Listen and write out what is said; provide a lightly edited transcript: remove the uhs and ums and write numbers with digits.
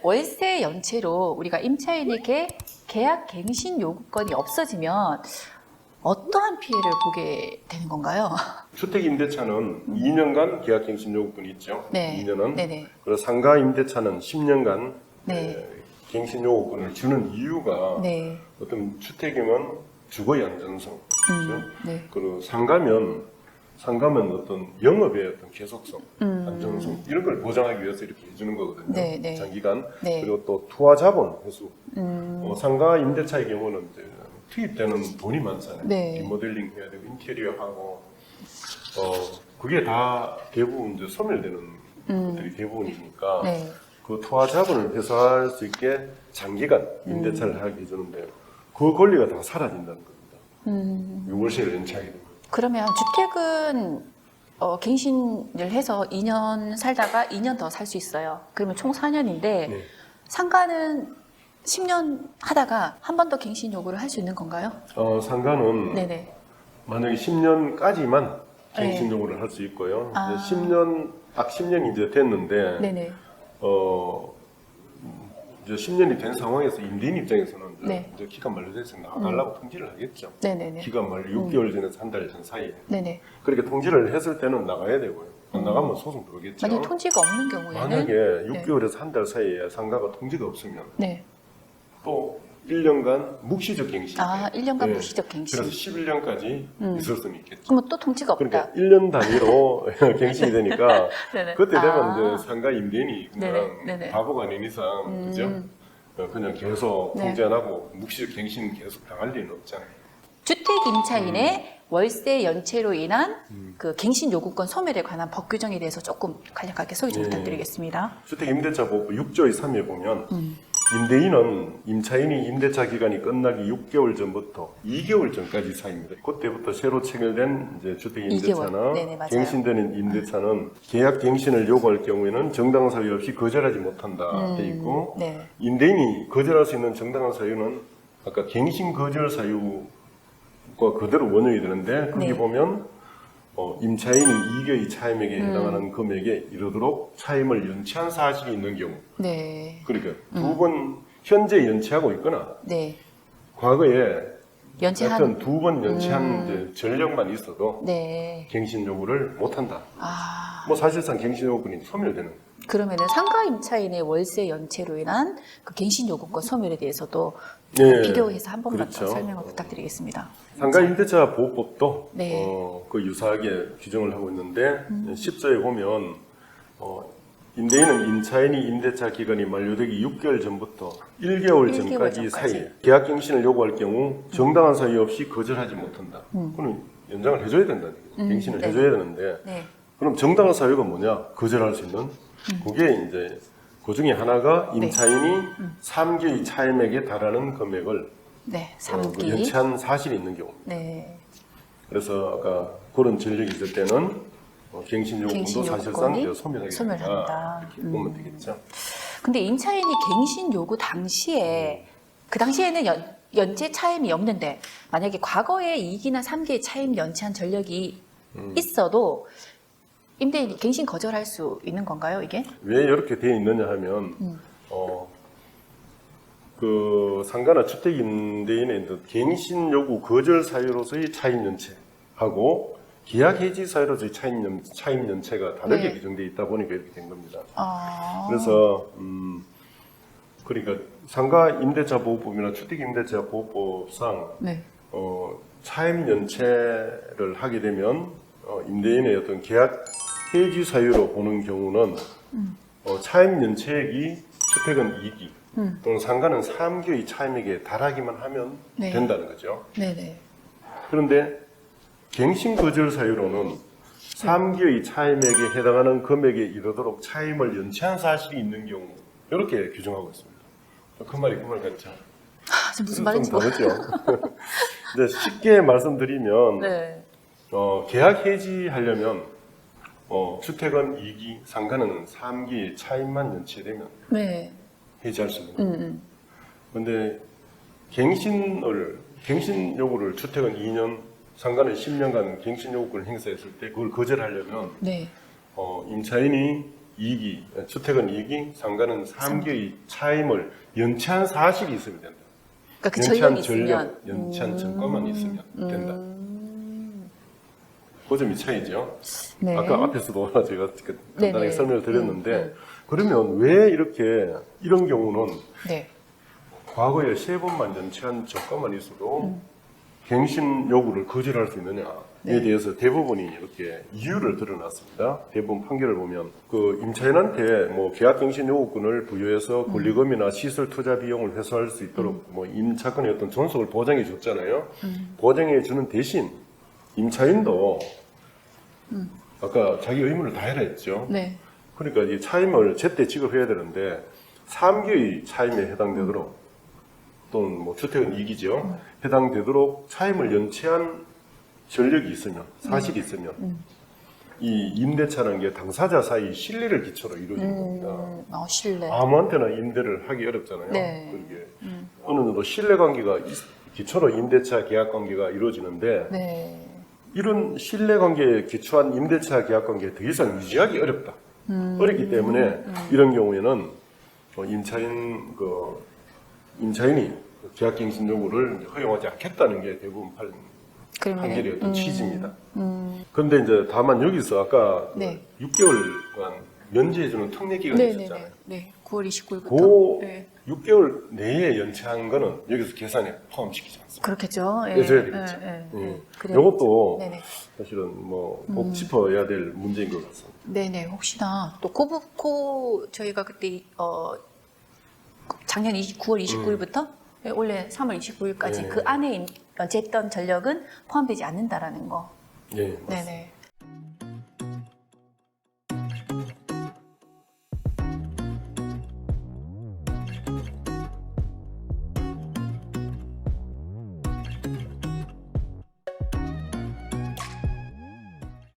월세 연체로 우리가 임차인에게 계약 갱신 요구권이 없어지면 어떠한 피해를 보게 되는 건가요? 주택임대차는 2년간 계약갱신 요구권이 있죠. 네. 2년은. 네네. 그리고 상가임대차는 10년간 네. 갱신 요구권을 주는 이유가 네. 어떤 주택이면 주거의 안전성, 그렇죠? 네. 그리고 상가면 어떤 영업의 어떤 계속성, 안정성 이런 걸 보장하기 위해서 이렇게 해주는 거거든요. 네, 네. 장기간. 네. 그리고 또 투하자본 회수. 상가 임대차의 경우는 이제 투입되는 돈이 많잖아요. 네. 리모델링 해야 되고 인테리어 하고 그게 다 대부분 이제 소멸되는 것들이 대부분이니까 네. 그 투하자본을 회수할 수 있게 장기간 임대차를 하게 해주는데요. 그 권리가 다 사라진다는 겁니다. 월세를 연체하게 됩니다. 그러면 주택은 갱신을 해서 2년 살다가 2년 더 살 수 있어요. 그러면 총 4년인데 네. 상가는 10년 하다가 한 번 더 갱신 요구를 할 수 있는 건가요? 상가는 네네. 만약에 10년까지만 갱신 네. 요구를 할 수 있고요. 아. 이제 10년, 딱 10년이 이제 됐는데, 네네. 이제 10년이 된 상황에서 임대인 입장에서는 네. 이제 기간 만료돼서 나가달라고 통지를 하겠죠. 네네네. 기간 만료 6개월 전에서 한 달 전 사이에. 네네. 그렇게 통지를 했을 때는 나가야 되고요. 안 나가면 소송 들어오겠죠. 만약 통지가 없는 경우에는 만약에 6개월에서 한 달 사이에 상가가 통지가 없으면 네. 또 1년간 묵시적 갱신. 아, 1년간 묵시적 갱신. 그래서 11년까지 있을 수는 있겠죠. 그러면 또 통지가 없다. 그러니까 1년 단위로 갱신이 되니까 네네. 그때 되면 아. 이제 상가 임대인이 네네. 그냥 네네. 바보가 아닌 이상 그죠? 그냥 계속 네. 통제 안 하고 묵시적 갱신 계속 당할 리는 없잖아요. 주택 임차인의 월세 연체로 인한 그 갱신 요구권 소멸에 관한 법 규정에 대해서 조금 간략하게 소개 좀 네. 부탁드리겠습니다. 주택임대차보호법 6조의 3에 보면 임대인은 임차인이 임대차 기간이 끝나기 6개월 전부터 2개월 전까지 사입니다. 그때부터 새로 체결된 이제 2개월. 주택임대차나 네네, 맞아요. 갱신되는 임대차는 계약 갱신을 요구할 경우에는 정당한 사유 없이 거절하지 못한다 돼 있고 네. 임대인이 거절할 수 있는 정당한 사유는 아까 갱신 거절 사유가 그대로 원형이 되는데 거기 네. 보면 임차인이 이계의 차임액에 해당하는 금액에 이르도록 차임을 연체한 사실이 있는 경우 네. 그러니까 두 번 현재 연체하고 있거나 네. 과거에 연체한 하여튼 두 번 연체한 이제 전력만 있어도 네. 갱신 요구를 못한다. 아, 뭐 사실상 갱신 요구권이 소멸되는 거예요. 그러면은 상가 임차인의 월세 연체로 인한 그 갱신 요구권 소멸에 대해서도 네. 비교해서 한 번만 그렇죠. 더 설명을 부탁드리겠습니다. 상가 임대차 보호법도 네. 그 유사하게 규정을 하고 있는데 10조에 보면 임대인은 임차인이 임대차 기간이 만료되기 6개월 전부터 1개월 1개월 전까지 전까지. 사이에 계약갱신을 요구할 경우 정당한 사유 없이 거절하지 못한다. 그럼 연장을 해줘야 된다는 거예요. 갱신을 네. 해줘야 되는데 네. 그럼 정당한 사유가 뭐냐? 거절할 수 있는 그게 이제 그 중에 하나가 임차인이 3기의 차임액에 달하는 금액을 네. 그 3기. 연체한 사실이 있는 경우. 네. 그래서 아까 그런 전력이 있을 때는 갱신 요구권도 갱신 사실상 요구권이 소멸하게 소멸한다. 된다. 이렇게 보면 되겠죠. 근데 임차인이 갱신 요구 당시에 그 당시에는 연체 차임이 없는데 만약에 과거에 2기나 3기의 차임 연체한 전력이 있어도 임대인이 갱신 거절할 수 있는 건가요, 이게? 왜 이렇게 되어 있느냐 하면 그 상가나 주택 임대인의 갱신 요구 거절 사유로서의 차임 연체하고 계약 해지 사유로서의 차임 연체가 다르게 네. 규정되어 있다 보니까 이렇게 된 겁니다. 아, 그래서 그러니까 상가 임대차 보호법이나 주택 임대차 보호법상 네. 차임 연체를 하게 되면 임대인의 어떤 계약 해지 사유로 보는 경우는 차임 연체액이 주택은 2기 또는 상가는 3기의 차임액에 달하기만 하면 네. 된다는 거죠. 네네. 그런데 갱신 거절 사유로는 3기의 차임액에 해당하는 금액에 이르도록 차임을 연체한 사실이 있는 경우 이렇게 규정하고 있습니다. 그 말이 그 말 같죠? 아, 지금 무슨 말인지 좀 다르죠. 근데 쉽게 말씀드리면 네. 계약 해지하려면 주택은 2기, 상가는 3기 차임만 연체되면 네. 해지할 수 있는 거예요. 그런데 갱신 요구를 주택은 2년, 상가는 10년간 갱신 요구권을 행사했을 때 그걸 거절하려면 네. 임차인이 이익이, 주택은 이익이, 상가는 3개의 차임을 연체한 사실이 있으면 된다. 그러니까 그 연체한 전력이 있으면 연체한 증거만 있으면 된다. 그 점이 차이죠. 네. 아까 앞에서도 제가 간단하게 네네. 설명을 드렸는데, 그러면 왜 이렇게 이런 경우는 네. 과거에 3번만 연체한 적가만 있어도 갱신 요구를 거절할 수 있느냐에 네. 대해서 대법원이 이렇게 이유를 드러났습니다. 대법원 판결을 보면 그 임차인한테 뭐 계약갱신 요구권을 부여해서 권리금이나 시설 투자 비용을 회수할 수 있도록 뭐 임차권의 어떤 존속을 보장해 줬잖아요. 보장해 주는 대신 임차인도 아까 자기 의무를 다해라 했죠. 네. 그러니까 이 차임을 제때 지급해야 되는데 3개의 차임에 해당되도록 또는 뭐 주택은 이익이죠. 해당되도록 차임을 연체한 전력이 있으면 사실이 있으면 이 임대차라는 게 당사자 사이 신뢰를 기초로 이루어지는 겁니다. 신뢰. 아무한테나 임대를 하기 어렵잖아요. 네. 그게 어느 정도 신뢰 관계가 기초로 임대차 계약 관계가 이루어지는데 네. 이런 신뢰 관계에 기초한 임대차 계약 관계 더 이상 유지하기 어렵다. 어렵기 때문에 이런 경우에는 임차인이 계약갱신 요구를 허용하지 않겠다는 게 대부분 판결의 어떤 취지입니다. 그런데 이제 다만 여기서 아까 네. 6개월간 면제해주는 특례 기간이 네네네. 있었잖아요. 네. 9월 29일부터. 그 네. 6개월 내에 연체한 거는 여기서 계산에 포함시키지 않습니다. 그렇겠죠. 예. 해줘야 되겠죠. 그래요. 이것도 네네. 사실은 꼭 짚어야 될 문제인 것 같습니다. 네네. 혹시나 또 저희가 그때 작년 9월 29일부터 올해 3월 29일까지 네. 그 안에 연체했던 전력은 포함되지 않는다라는 거. 예, 맞습니다. 네네.